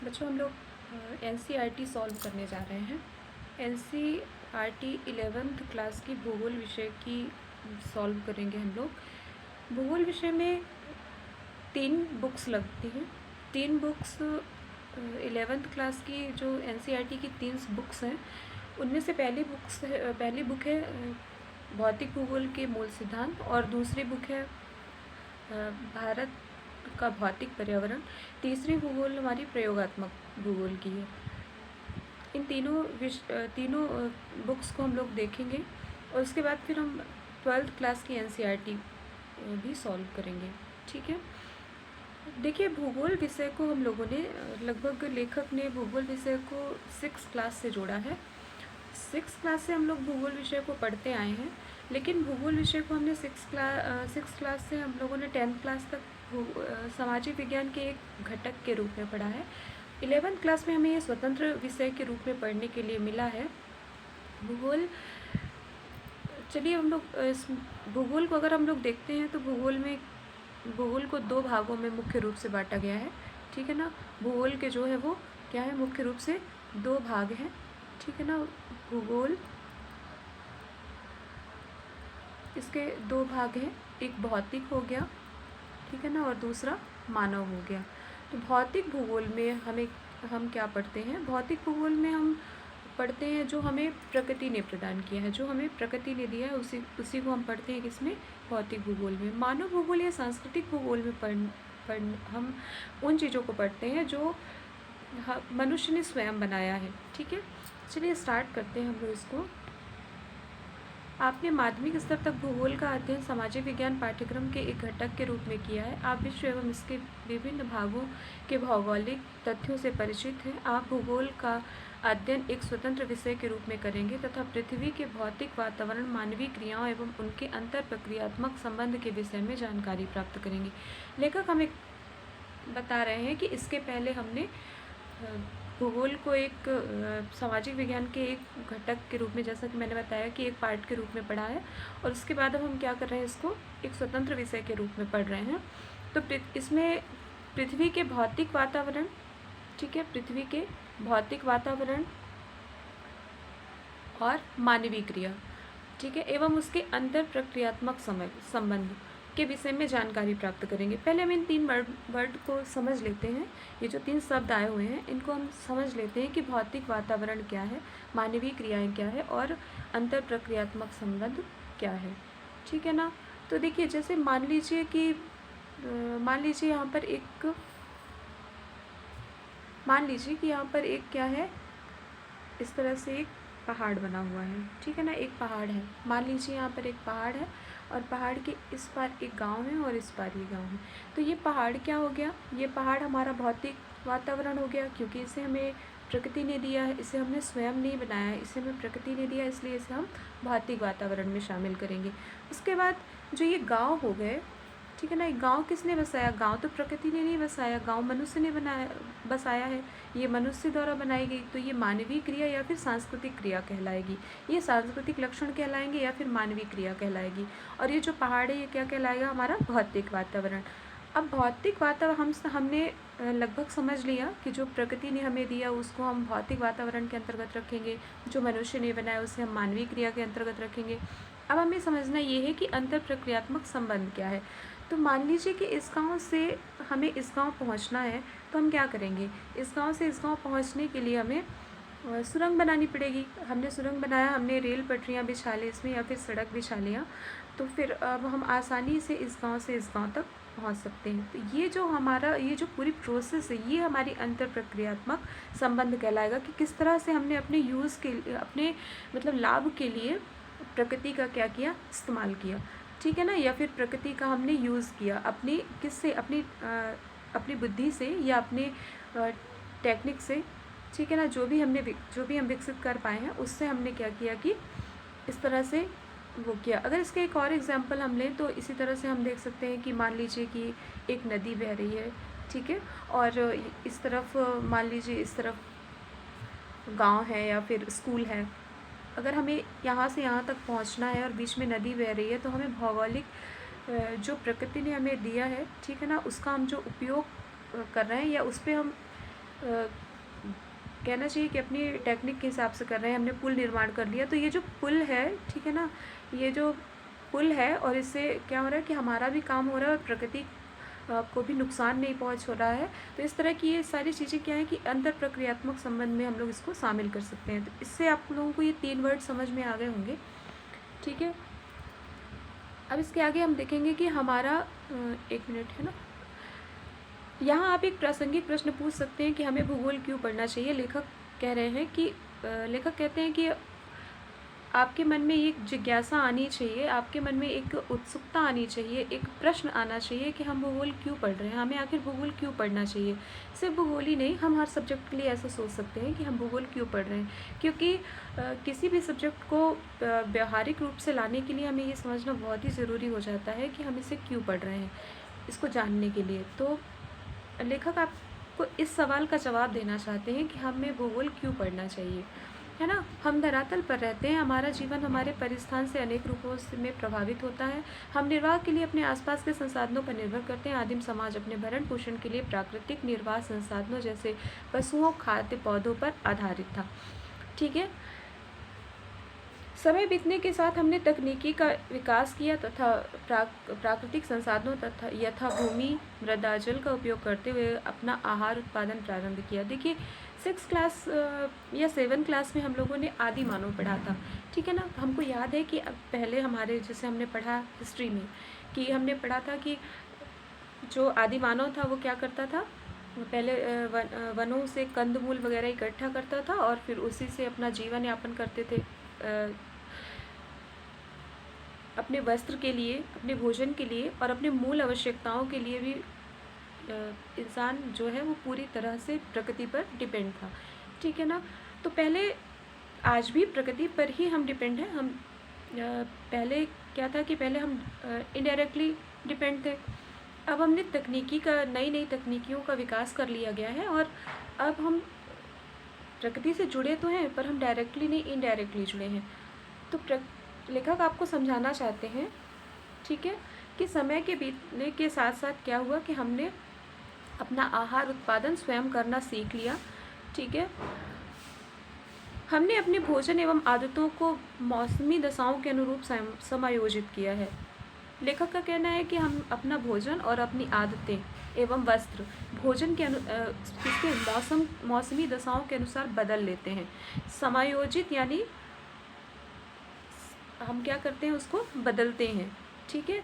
बच्चों हम लोग एनसीईआरटी सॉल्व करने जा रहे हैं। एनसीईआरटी 11th क्लास की भूगोल विषय की सॉल्व करेंगे हम लोग। भूगोल विषय में 3 बुक्स लगती हैं। 3 बुक्स 11th क्लास की जो एनसीईआरटी की 3 बुक्स हैं, उनमें से पहली बुक है भौतिक भूगोल के मूल सिद्धांत, और दूसरी बुक है भारत का भौतिक पर्यावरण। तीसरी भूगोल हमारी प्रयोगात्मक भूगोल की है। इन तीनों बुक्स को हम लोग देखेंगे और उसके बाद फिर हम 12th क्लास की एनसीईआरटी भी सॉल्व करेंगे। ठीक है, देखिए भूगोल विषय को हम लोगों ने लगभग लेखक ने भूगोल विषय को 6th क्लास से जोड़ा है। 6th क्लास से हम लोग भूगोल विषय को पढ़ते आए हैं, लेकिन भूगोल विषय को हमने 6th क्लास से हम लोगों ने 10th क्लास तक सामाजिक विज्ञान के एक घटक के रूप में पढ़ा है। 11th क्लास में हमें ये स्वतंत्र विषय के रूप में पढ़ने के लिए मिला है भूगोल। चलिए हम लोग इस भूगोल को अगर हम लोग देखते हैं तो भूगोल को 2 भागों में मुख्य रूप से बांटा गया है। ठीक है ना, भूगोल के जो है वो क्या है, मुख्य रूप से 2 भाग हैं। ठीक है ना, भूगोल इसके 2 भाग हैं, एक भौतिक हो गया, ठीक है ना, और दूसरा मानव हो गया। तो भौतिक भूगोल में हम क्या पढ़ते हैं, भौतिक भूगोल में हम पढ़ते हैं जो हमें प्रकृति ने प्रदान किया है, जो हमें प्रकृति ने दिया है, उसी को हम पढ़ते हैं किसमें, भौतिक भूगोल में। मानव भूगोल या सांस्कृतिक भूगोल में हम उन चीज़ों को पढ़ते हैं जो मनुष्य ने स्वयं बनाया है। ठीक है, चलिए स्टार्ट करते हैं हम लोग इसको। आपने माध्यमिक स्तर तक भूगोल का अध्ययन सामाजिक विज्ञान पाठ्यक्रम के एक घटक के रूप में किया है। आप विश्व एवं इसके विभिन्न भागों के भौगोलिक तथ्यों से परिचित हैं। आप भूगोल का अध्ययन एक स्वतंत्र विषय के रूप में करेंगे तथा पृथ्वी के भौतिक वातावरण, मानवीय क्रियाओं एवं उनके अंतर प्रक्रियात्मक संबंध के विषय में जानकारी प्राप्त करेंगे। लेखक हमें बता रहे हैं कि इसके पहले हमने भूगोल को एक सामाजिक विज्ञान के एक घटक के रूप में, जैसा कि मैंने बताया कि एक पार्ट के रूप में पढ़ा है, और उसके बाद अब हम क्या कर रहे हैं, इसको एक स्वतंत्र विषय के रूप में पढ़ रहे हैं। तो इसमें पृथ्वी के भौतिक वातावरण, ठीक है, पृथ्वी के भौतिक वातावरण और मानवीय क्रिया, ठीक है, एवं उसके अंतर प्रक्रियात्मक संबंध के विषय में जानकारी प्राप्त करेंगे। पहले हम इन 3 वर्ड को समझ लेते हैं। ये जो 3 शब्द आए हुए हैं इनको हम समझ लेते हैं कि भौतिक वातावरण क्या है, मानवीय क्रियाएं क्या है और अंतर प्रक्रियात्मक संबंध क्या है। ठीक है ना, तो देखिए जैसे मान लीजिए कि यहाँ पर एक क्या है, इस तरह से एक पहाड़ बना हुआ है। ठीक है ना, एक पहाड़ है, मान लीजिए यहाँ पर एक पहाड़ है और पहाड़ के इस पार एक गांव है और इस पार ये गांव है। तो ये पहाड़ क्या हो गया, ये पहाड़ हमारा भौतिक वातावरण हो गया, क्योंकि इसे हमें प्रकृति ने दिया है, इसे हमने स्वयं नहीं बनाया है, इसे हमें प्रकृति ने दिया, इसलिए इसे हम भौतिक वातावरण में शामिल करेंगे। उसके बाद जो ये गाँव हो गए, ठीक है ना, गांव किसने बसाया, गांव तो प्रकृति ने नहीं बसाया, गांव मनुष्य ने बसाया है, ये मनुष्य द्वारा बनाई गई। तो ये मानवीय क्रिया या फिर सांस्कृतिक क्रिया कहलाएगी, ये सांस्कृतिक लक्षण कहलाएंगे या फिर मानवीय क्रिया कहलाएगी। और ये जो पहाड़ है ये क्या कहलाएगा, हमारा भौतिक वातावरण। अब भौतिक वातावरण हमने लगभग समझ लिया कि जो प्रकृति ने हमें दिया उसको हम भौतिक वातावरण के अंतर्गत रखेंगे, जो मनुष्य ने बनाया उसे हम मानवीय क्रिया के अंतर्गत रखेंगे। अब हमें समझना ये है कि अंतर प्रक्रियात्मक संबंध क्या है। तो मान लीजिए कि इस गांव से हमें इस गांव पहुंचना है, तो हम क्या करेंगे, इस गांव से इस गांव पहुंचने के लिए हमें सुरंग बनानी पड़ेगी। हमने सुरंग बनाया, हमने रेल पटरियां बिछा ली इसमें या फिर सड़क बिछा लिया, तो फिर अब हम आसानी से इस गांव से इस गांव तक पहुंच सकते हैं। तो ये जो पूरी प्रोसेस है ये हमारी अंतर प्रक्रियात्मक संबंध कहलाएगा कि किस तरह से हमने अपने यूज़ के लिए, अपने मतलब लाभ के लिए प्रकृति का क्या किया, इस्तेमाल किया। ठीक है ना, या फिर प्रकृति का हमने यूज़ किया अपनी बुद्धि से या अपने टेक्निक से। ठीक है ना, जो भी हम विकसित कर पाए हैं उससे हमने क्या किया कि इस तरह से वो किया। अगर इसके एक और एग्जांपल हम लें तो इसी तरह से हम देख सकते हैं कि मान लीजिए कि एक नदी बह रही है, ठीक है, और इस तरफ मान लीजिए इस तरफ गांव है या फिर स्कूल है। अगर हमें यहाँ से यहाँ तक पहुँचना है और बीच में नदी बह रही है, तो हमें भौगोलिक जो प्रकृति ने हमें दिया है, ठीक है ना, उसका हम जो उपयोग कर रहे हैं या उस पर हम कहना चाहिए कि अपनी टेक्निक के हिसाब से कर रहे हैं। हमने पुल निर्माण कर लिया, तो ये जो पुल है, ठीक है ना, ये जो पुल है और इससे क्या हो रहा है कि हमारा भी काम हो रहा है और प्रकृति को भी नुकसान नहीं पहुंच हो रहा है। तो इस तरह की ये सारी चीज़ें क्या है कि अंतर प्रक्रियात्मक संबंध में हम लोग इसको शामिल कर सकते हैं। तो इससे आप लोगों को ये 3 वर्ड समझ में आ गए होंगे, ठीक है। अब इसके आगे हम देखेंगे कि हमारा 1 मिनट है ना, यहाँ आप एक प्रासंगिक प्रश्न पूछ सकते हैं कि हमें भूगोल क्यों पढ़ना चाहिए। लेखक कह रहे हैं कि लेखक कहते हैं कि आपके मन में एक जिज्ञासा आनी चाहिए, आपके मन में एक उत्सुकता आनी चाहिए, एक प्रश्न आना चाहिए कि हम भूगोल क्यों पढ़ रहे हैं, हमें आखिर भूगोल क्यों पढ़ना चाहिए। सिर्फ भूगोल ही नहीं, हम हर सब्जेक्ट के लिए ऐसा सोच सकते हैं कि हम भूगोल क्यों पढ़ रहे हैं, क्योंकि किसी भी सब्जेक्ट को व्यावहारिक रूप से लाने के लिए हमें ये समझना बहुत ही ज़रूरी हो जाता है कि हम इसे क्यों पढ़ रहे हैं, इसको जानने के लिए। तो लेखक आपको इस सवाल का जवाब देना चाहते हैं कि हमें भूगोल क्यों पढ़ना चाहिए, है ना। हम धरातल पर रहते हैं, हमारा जीवन हमारे परिस्थान से अनेक रूपों में प्रभावित होता है। हम निर्वाह के लिए अपने आसपास के संसाधनों पर निर्भर करते हैं। आदिम समाज अपने भरण पोषण के लिए प्राकृतिक निर्वाह संसाधनों जैसे पशुओं, खाद्य पौधों पर आधारित था, ठीक है। समय बीतने के साथ हमने तकनीकी का विकास किया तथा प्राकृतिक संसाधनों तथा यथा भूमि, मृदा, जल का उपयोग करते हुए अपना आहार उत्पादन प्रारंभ किया। देखिए 6 क्लास या 7 क्लास में हम लोगों ने आदि मानव पढ़ा था, ठीक है ना। हमको याद है कि अब पहले हमारे जैसे हमने पढ़ा हिस्ट्री में कि हमने पढ़ा था कि जो आदि मानव था वो क्या करता था, पहले वनों से कंदमूल वगैरह इकट्ठा करता था और फिर उसी से अपना जीवन यापन करते थे। अपने वस्त्र के लिए, अपने भोजन के लिए और अपने मूल आवश्यकताओं के लिए भी इंसान जो है वो पूरी तरह से प्रकृति पर डिपेंड था, ठीक है ना। तो पहले, आज भी प्रकृति पर ही हम डिपेंड हैं। हम पहले क्या था कि पहले हम इनडायरेक्टली डिपेंड थे। अब हमने नई तकनीकियों का विकास कर लिया गया है और अब हम प्रकृति से जुड़े तो हैं पर हम डायरेक्टली नहीं, इनडायरेक्टली जुड़े हैं। तो लेखक आपको समझाना चाहते हैं, ठीक है, कि समय के बीतने के साथ साथ क्या हुआ कि हमने अपना आहार उत्पादन स्वयं करना सीख लिया, ठीक है। हमने अपने भोजन एवं आदतों को मौसमी दशाओं के अनुरूप समायोजित किया है। लेखक का कहना है कि हम अपना भोजन और अपनी आदतें एवं वस्त्र भोजन के इसके मौसमी दशाओं के अनुसार बदल लेते हैं। समायोजित यानी हम क्या करते हैं, उसको बदलते हैं, ठीक है।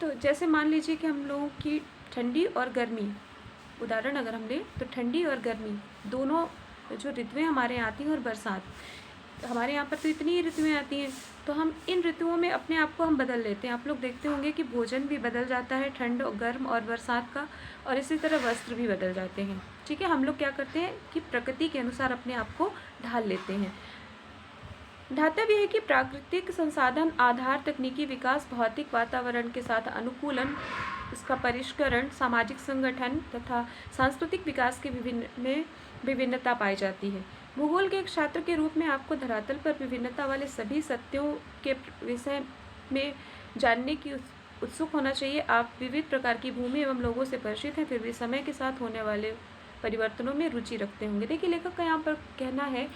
तो जैसे मान लीजिए कि हम लोगों की ठंडी और गर्मी, उदाहरण अगर हम लें तो ठंडी और गर्मी दोनों जो ऋतुएं हमारे यहाँ आती हैं और बरसात, हमारे यहाँ पर तो इतनी ही ऋतुएं आती हैं, तो हम इन ऋतुओं में अपने आप को हम बदल लेते हैं। आप लोग देखते होंगे कि भोजन भी बदल जाता है ठंड और गर्म और बरसात का, और इसी तरह वस्त्र भी बदल जाते हैं, ठीक है। हम लोग क्या करते हैं कि प्रकृति के अनुसार अपने आप को ढाल लेते हैं। ध्यातव्य है कि प्राकृतिक संसाधन आधार, तकनीकी विकास, भौतिक वातावरण के साथ अनुकूलन, इसका परिष्करण, सामाजिक संगठन तथा सांस्कृतिक विकास के विभिन्नता पाई जाती है। भूगोल के एक छात्र के रूप में आपको धरातल पर विभिन्नता वाले सभी सत्यों के विषय में जानने की उत्सुक होना चाहिए। आप विविध प्रकार की भूमि एवं लोगों से परिचित हैं, फिर भी समय के साथ होने वाले परिवर्तनों में रुचि रखते होंगे। देखिए लेखक का यहाँ पर कहना है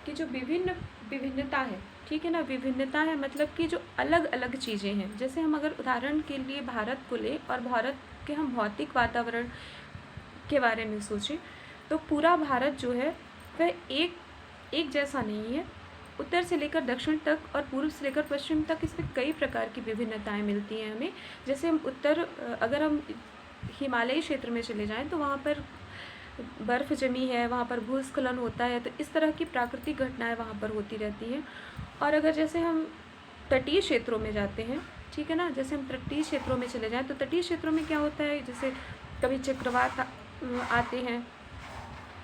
कि जो विभिन्नता है, ठीक है ना, विभिन्नता है मतलब कि जो अलग अलग चीज़ें हैं। जैसे हम अगर उदाहरण के लिए भारत को लें और भारत के हम भौतिक वातावरण के बारे में सोचें तो पूरा भारत जो है वह एक जैसा नहीं है। उत्तर से लेकर दक्षिण तक और पूर्व से लेकर पश्चिम तक इसमें कई प्रकार की विभिन्नताएं मिलती हैं हमें। जैसे हम अगर हम हिमालयी क्षेत्र में चले जाएं तो वहाँ पर बर्फ़ जमी है, वहाँ पर भूस्खलन होता है, तो इस तरह की प्राकृतिक घटनाएं वहाँ पर होती रहती हैं। और अगर जैसे हम तटीय क्षेत्रों में जाते हैं, ठीक है ना, जैसे हम तटीय क्षेत्रों में चले जाएं तो तटीय क्षेत्रों में क्या होता है, जैसे कभी चक्रवात आते हैं,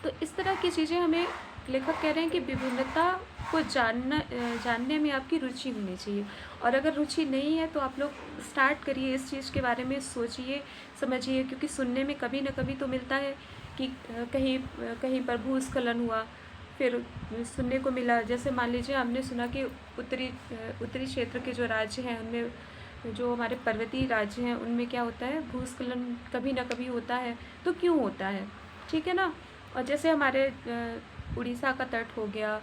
तो इस तरह की चीज़ें हमें लेखक कह रहे हैं कि विभिन्नता को जानने में आपकी रुचि होनी चाहिए। और अगर रुचि नहीं है तो आप लोग स्टार्ट करिए, इस चीज़ के बारे में सोचिए, समझिए, क्योंकि सुनने में कभी ना कभी तो मिलता है कि कहीं पर भूस्खलन हुआ, फिर सुनने को मिला, जैसे मान लीजिए हमने सुना कि उत्तरी क्षेत्र के जो राज्य हैं उनमें, जो हमारे पर्वतीय राज्य हैं उनमें क्या होता है, भूस्खलन कभी ना कभी होता है। तो क्यों होता है, ठीक है ना। और जैसे हमारे उड़ीसा का तट हो गया,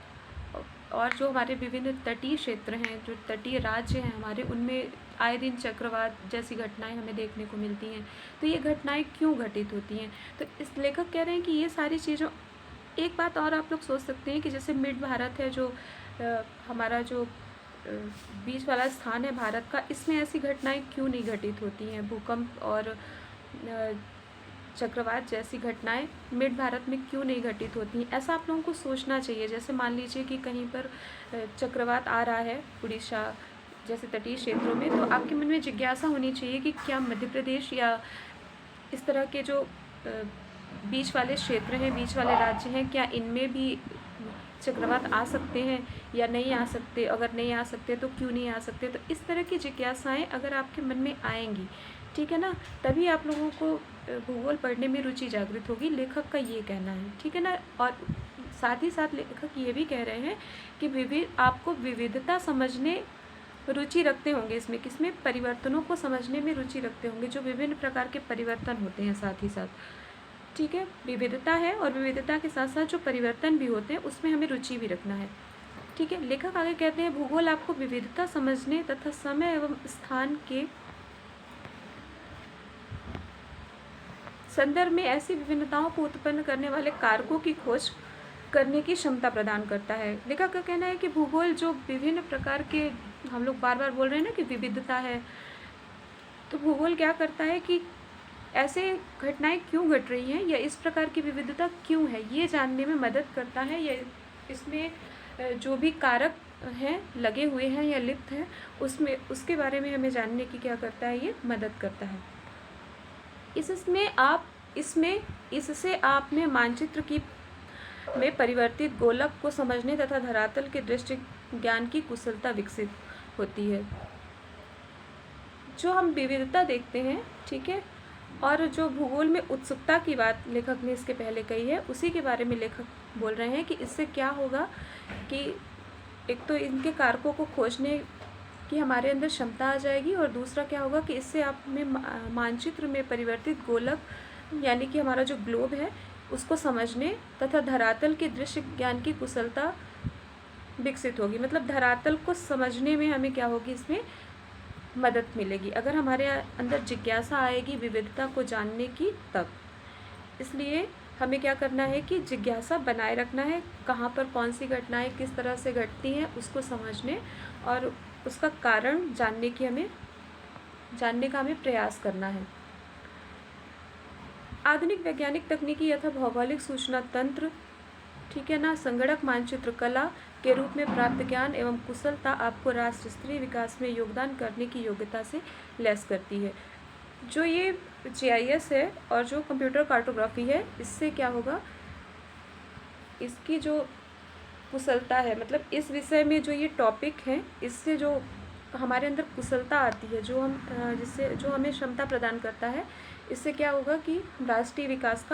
और जो हमारे विभिन्न तटीय क्षेत्र हैं, जो तटीय राज्य हैं हमारे, उनमें आए दिन चक्रवात जैसी घटनाएं हमें देखने को मिलती हैं। तो ये घटनाएं क्यों घटित होती हैं? तो इस लेखक कह रहे हैं कि ये सारी चीज़ों, एक बात और आप लोग सोच सकते हैं कि जैसे मिड भारत है, जो हमारा जो बीच वाला स्थान है भारत का, इसमें ऐसी घटनाएं क्यों नहीं घटित होती हैं? भूकंप और चक्रवात जैसी घटनाएं मिड भारत में क्यों नहीं घटित होती हैं? ऐसा आप लोगों को सोचना चाहिए। जैसे मान लीजिए कि कहीं पर चक्रवात आ रहा है उड़ीसा जैसे तटीय क्षेत्रों में, तो आपके मन में जिज्ञासा होनी चाहिए कि क्या मध्य प्रदेश या इस तरह के जो बीच वाले क्षेत्र हैं, बीच वाले राज्य हैं, क्या इनमें भी चक्रवात आ सकते हैं या नहीं आ सकते? अगर नहीं आ सकते तो क्यों नहीं आ सकते? तो इस तरह की जिज्ञासाएं अगर आपके मन में आएंगी, ठीक है ना, तभी आप लोगों को भूगोल पढ़ने में रुचि जागृत होगी। लेखक का ये कहना है, ठीक है ना। और साथ ही साथ लेखक ये भी कह रहे हैं कि आपको विविधता समझने रुचि रखते होंगे, इसमें किसमें? परिवर्तनों को समझने में रुचि रखते होंगे, जो विभिन्न प्रकार के परिवर्तन होते हैं साथ ही साथ, ठीक है। विविधता है और विविधता के साथ साथ जो परिवर्तन भी होते हैं उसमें हमें रुचि भी रखना है, ठीक है। लेखक आगे कहते हैं भूगोल आपको विविधता समझने तथा समय एवं स्थान के संदर्भ में ऐसी विभिन्नताओं को उत्पन्न करने वाले कारकों की खोज करने की क्षमता प्रदान करता है। लेखक का कहना है कि भूगोल जो विभिन्न प्रकार के, हम लोग बार बार बोल रहे हैं ना कि विविधता है, तो भूगोल क्या करता है कि ऐसे घटनाएं क्यों घट रही हैं या इस प्रकार की विविधता क्यों है, ये जानने में मदद करता है। या इसमें जो भी कारक हैं लगे हुए हैं या लिप्त हैं, उसमें उसके बारे में हमें जानने की क्या करता है, ये मदद करता है। इससे आपने मानचित्र की में परिवर्तित गोलक को समझने तथा धरातल के दृष्टि ज्ञान की कुशलता विकसित होती है। जो हम विविधता देखते हैं, ठीक है, और जो भूगोल में उत्सुकता की बात लेखक ने इसके पहले कही है, उसी के बारे में लेखक बोल रहे हैं कि इससे क्या होगा कि एक तो इनके कारकों को खोजने की हमारे अंदर क्षमता आ जाएगी, और दूसरा क्या होगा कि इससे आप में मानचित्र में परिवर्तित गोलक यानी कि हमारा जो ग्लोब है उसको समझने तथा धरातल के दृश्य ज्ञान की कुशलता विकसित होगी। मतलब धरातल को समझने में हमें क्या होगी, इसमें मदद मिलेगी अगर हमारे अंदर जिज्ञासा आएगी विविधता को जानने की तब। इसलिए हमें क्या करना है कि जिज्ञासा बनाए रखना है, कहाँ पर कौन सी घटनाएं किस तरह से घटती हैं उसको समझने और उसका कारण जानने का हमें प्रयास करना है। आधुनिक वैज्ञानिक तकनीकी अथवा भौगोलिक सूचना तंत्र, ठीक है ना, संगणक मानचित्र कला के रूप में प्राप्त ज्ञान एवं कुशलता आपको राष्ट्र स्तरीय विकास में योगदान करने की योग्यता से लैस करती है। जो ये GIS है और जो कंप्यूटर कार्टोग्राफी है, इससे क्या होगा, इसकी जो कुशलता है, मतलब इस विषय में जो ये टॉपिक है, इससे जो हमारे अंदर कुशलता आती है, जो हमें क्षमता प्रदान करता है, इससे क्या होगा कि हम राष्ट्रीय विकास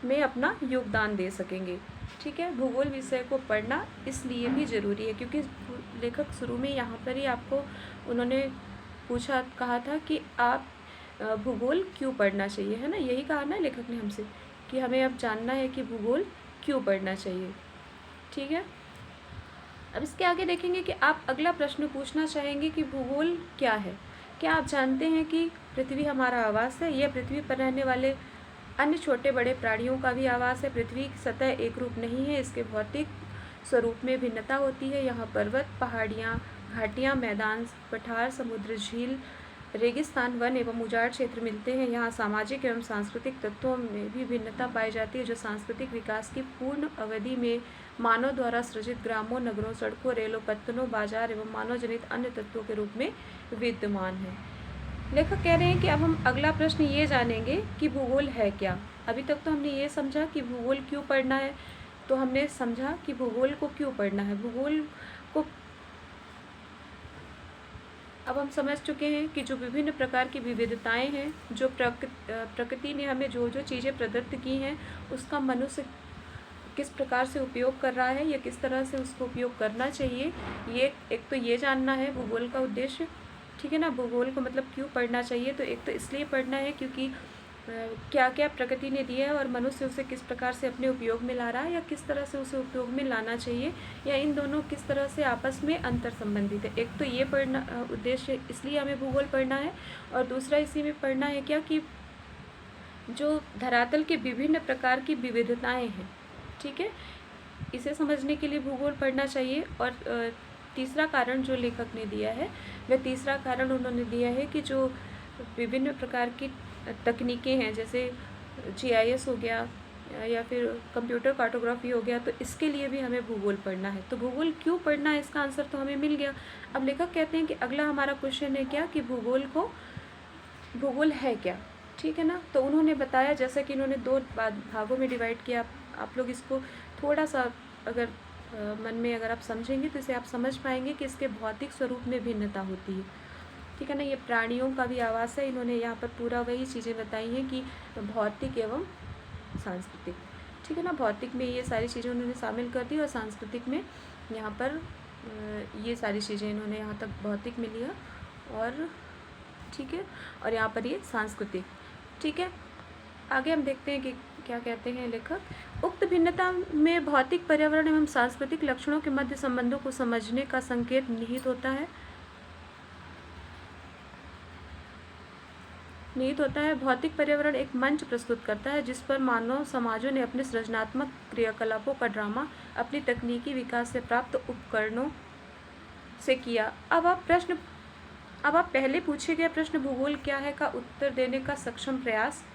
में अपना योगदान दे सकेंगे, ठीक है। भूगोल विषय को पढ़ना इसलिए भी ज़रूरी है क्योंकि लेखक शुरू में यहाँ पर ही आपको उन्होंने कहा था कि आप भूगोल क्यों पढ़ना चाहिए, है ना, यही कहा ना लेखक ने हमसे कि हमें अब जानना है कि भूगोल क्यों पढ़ना चाहिए, ठीक है। अब इसके आगे देखेंगे कि आप अगला प्रश्न पूछना चाहेंगे कि भूगोल क्या है। क्या आप जानते हैं कि पृथ्वी हमारा आवास है? यह पृथ्वी पर रहने वाले अन्य छोटे बड़े प्राणियों का भी आवास है। पृथ्वी की सतह एक रूप नहीं है, इसके भौतिक स्वरूप में भिन्नता होती है। यहाँ पर्वत, पहाड़ियाँ, घाटियाँ, मैदान, पठार, समुद्र, झील, रेगिस्तान, वन एवं उजाड़ क्षेत्र मिलते हैं। यहाँ सामाजिक एवं सांस्कृतिक तत्वों में भी भिन्नता पाई जाती है, जो सांस्कृतिक विकास की पूर्ण अवधि में मानव द्वारा सृजित ग्रामों, नगरों, सड़कों, रेलों, पत्तनों, बाजार एवं मानव जनित अन्य तत्वों के रूप में विद्यमान है। लेखक कह रहे हैं कि अब हम अगला प्रश्न ये जानेंगे कि भूगोल है क्या। अभी तक तो हमने ये समझा कि भूगोल क्यों पढ़ना है, तो हमने समझा कि भूगोल को क्यों पढ़ना है। भूगोल को अब हम समझ चुके हैं कि जो विभिन्न प्रकार की विविधताएं हैं, जो प्रकृति ने हमें जो जो चीज़ें प्रदत्त की हैं, उसका मनुष्य किस प्रकार से उपयोग कर रहा है या किस तरह से उसको उपयोग करना चाहिए, ये एक तो ये जानना है भूगोल का उद्देश्य, ठीक है ना। भूगोल को मतलब क्यों पढ़ना चाहिए, तो एक तो इसलिए पढ़ना है क्योंकि क्या क्या प्रकृति ने दिया है और मनुष्य उसे किस प्रकार से अपने उपयोग में ला रहा है या किस तरह से उसे उपयोग में लाना चाहिए, या इन दोनों किस तरह से आपस में अंतर संबंधित है। एक तो ये पढ़ना उद्देश्य इसलिए हमें भूगोल पढ़ना है, और दूसरा इसी में पढ़ना है क्या कि जो धरातल के विभिन्न प्रकार की विविधताएं हैं, ठीक है, इसे समझने के लिए भूगोल पढ़ना चाहिए। और तीसरा कारण जो लेखक ने दिया है, वह तीसरा कारण उन्होंने दिया है कि जो विभिन्न प्रकार की तकनीकें हैं, जैसे GIS हो गया या फिर कंप्यूटर कार्टोग्राफी हो गया, तो इसके लिए भी हमें भूगोल पढ़ना है। तो भूगोल क्यों पढ़ना है, इसका आंसर तो हमें मिल गया। अब लेखक कहते हैं कि अगला हमारा क्वेश्चन है क्या कि भूगोल है क्या, ठीक है ना। तो उन्होंने बताया, जैसा कि इन्होंने 2 भागों में डिवाइड किया। आप लोग इसको थोड़ा सा अगर मन में अगर आप समझेंगे तो इसे आप समझ पाएंगे कि इसके भौतिक स्वरूप में भिन्नता होती है, ठीक है ना। ये प्राणियों का भी आवास है, इन्होंने यहाँ पर पूरा वही चीज़ें बताई हैं कि भौतिक एवं सांस्कृतिक, ठीक है ना। भौतिक में ये सारी चीज़ें उन्होंने शामिल कर दी और सांस्कृतिक में यहाँ पर ये सारी चीज़ें इन्होंने यहाँ तक भौतिक में लिया, और ठीक है, और यहाँ पर ये सांस्कृतिक, ठीक है। आगे हम देखते हैं कि क्या कहते हैं लेखक। उक्त भिन्नता में भौतिक, पर्यावरण एवं सांस्कृतिक लक्षणों के मध्य संबंधों को समझने का संकेत निहित होता है। भौतिक पर्यावरण एक मंच प्रस्तुत करता है जिस पर मानव समाजों ने अपने सृजनात्मक क्रियाकलापों का ड्रामा अपनी तकनीकी विकास से प्राप्त उपकरणों से किया। अब आप पहले पूछे गए प्रश्न भूगोल क्या है का उत्तर देने का सक्षम प्रयास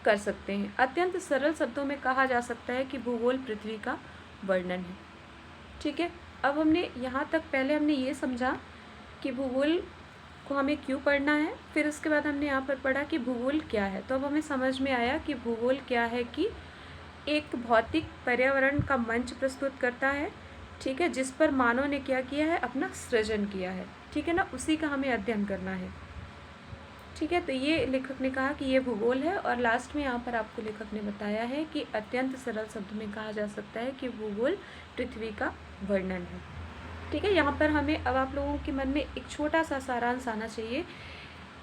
कर सकते हैं। अत्यंत सरल शब्दों में कहा जा सकता है कि भूगोल पृथ्वी का वर्णन है, ठीक है। अब हमने यहाँ तक पहले हमने ये समझा कि भूगोल को हमें क्यों पढ़ना है, फिर उसके बाद हमने यहाँ पर पढ़ा कि भूगोल क्या है। तो अब हमें समझ में आया कि भूगोल क्या है कि एक भौतिक पर्यावरण का मंच प्रस्तुत करता है, ठीक है, जिस पर मानव ने क्या किया है, अपना सृजन किया है, ठीक है ना, उसी का हमें अध्ययन करना है, ठीक है। तो ये लेखक ने कहा कि ये भूगोल है, और लास्ट में यहाँ पर आपको लेखक ने बताया है कि अत्यंत सरल शब्द में कहा जा सकता है कि भूगोल पृथ्वी का वर्णन है, ठीक है। यहाँ पर हमें अब आप लोगों के मन में एक छोटा सा सारांश आना चाहिए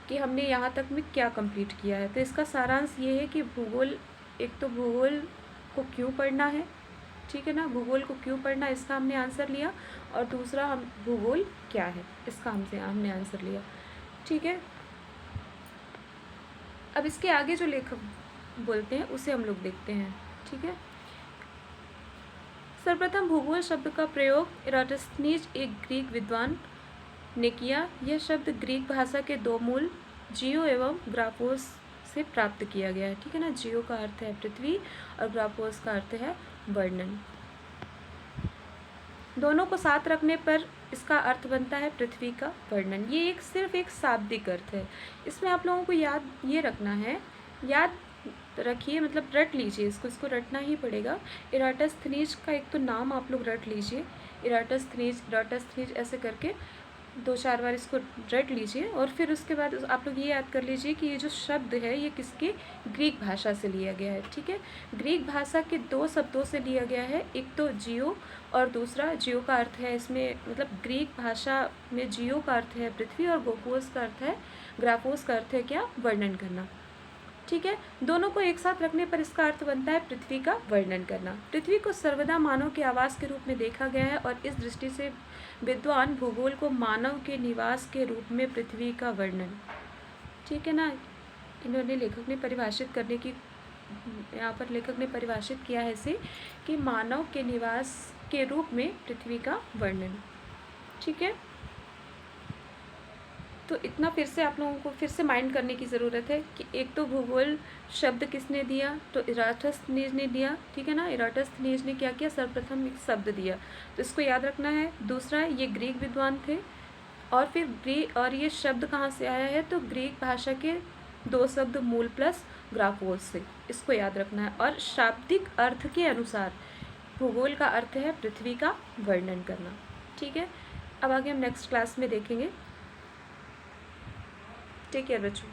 कि हमने यहाँ तक में क्या कंप्लीट किया है। तो इसका सारांश ये है कि भूगोल, एक तो भूगोल को क्यों पढ़ना है, ठीक है ना, भूगोल को क्यों पढ़ना इसका हमने आंसर लिया, और दूसरा हम भूगोल क्या है इसका हमने आंसर लिया, ठीक है। अब इसके आगे जो लेखक बोलते हैं उसे हम लोग देखते हैं, ठीक है। सर्वप्रथम भूगोल शब्द का प्रयोग इराटोस्थेनीज, एक ग्रीक विद्वान, ने किया। यह शब्द ग्रीक भाषा के 2 मूल जियो एवं ग्राफोस से प्राप्त किया गया है, ठीक है ना। जियो का अर्थ है पृथ्वी और ग्राफोस का अर्थ है वर्णन। दोनों को साथ रखने पर इसका अर्थ बनता है पृथ्वी का वर्णन। ये सिर्फ एक शाब्दिक अर्थ है। इसमें आप लोगों को ये रखना है, याद रखिए, मतलब रट लीजिए इसको रटना ही पड़ेगा। इराटोस्थेनीज का एक तो नाम आप लोग रट लीजिए, इराटोस्थेनीज ऐसे करके 2-4 बार इसको रट लीजिए, और फिर उसके बाद आप लोग ये याद कर लीजिए कि ये जो शब्द है ये किसके, ग्रीक भाषा से लिया गया है, ठीक है। ग्रीक भाषा के 2 शब्दों से लिया गया है, एक तो जियो और दूसरा, जियो का अर्थ है इसमें, मतलब ग्रीक भाषा में जियो का अर्थ है पृथ्वी और ग्राफोस का अर्थ है क्या, वर्णन करना, ठीक है। दोनों को एक साथ रखने पर इसका अर्थ बनता है पृथ्वी का वर्णन करना। पृथ्वी को सर्वदा मानव के आवास के रूप में देखा गया है, और इस दृष्टि से विद्वान भूगोल को मानव के निवास के रूप में पृथ्वी का वर्णन, ठीक है ना, इन्होंने लेखक ने परिभाषित करने की, यहाँ पर लेखक ने परिभाषित किया है इसे कि मानव के निवास के रूप में पृथ्वी का वर्णन, ठीक है। तो इतना फिर से आप लोगों को फिर से माइंड करने की ज़रूरत है कि एक तो भूगोल शब्द किसने दिया, तो इराटोस्थेनीज ने दिया, ठीक है ना। इराटोस्थेनीज ने क्या किया, सर्वप्रथम एक शब्द दिया, तो इसको याद रखना है। दूसरा, ये ग्रीक विद्वान थे, और फिर और ये शब्द कहाँ से आया है, तो ग्रीक भाषा के 2 शब्द मूल प्लस ग्राफोस से, इसको याद रखना है। और शाब्दिक अर्थ के अनुसार भूगोल का अर्थ है पृथ्वी का वर्णन करना, ठीक है। अब आगे हम नेक्स्ट क्लास में देखेंगे। टेक केयर बच्चों।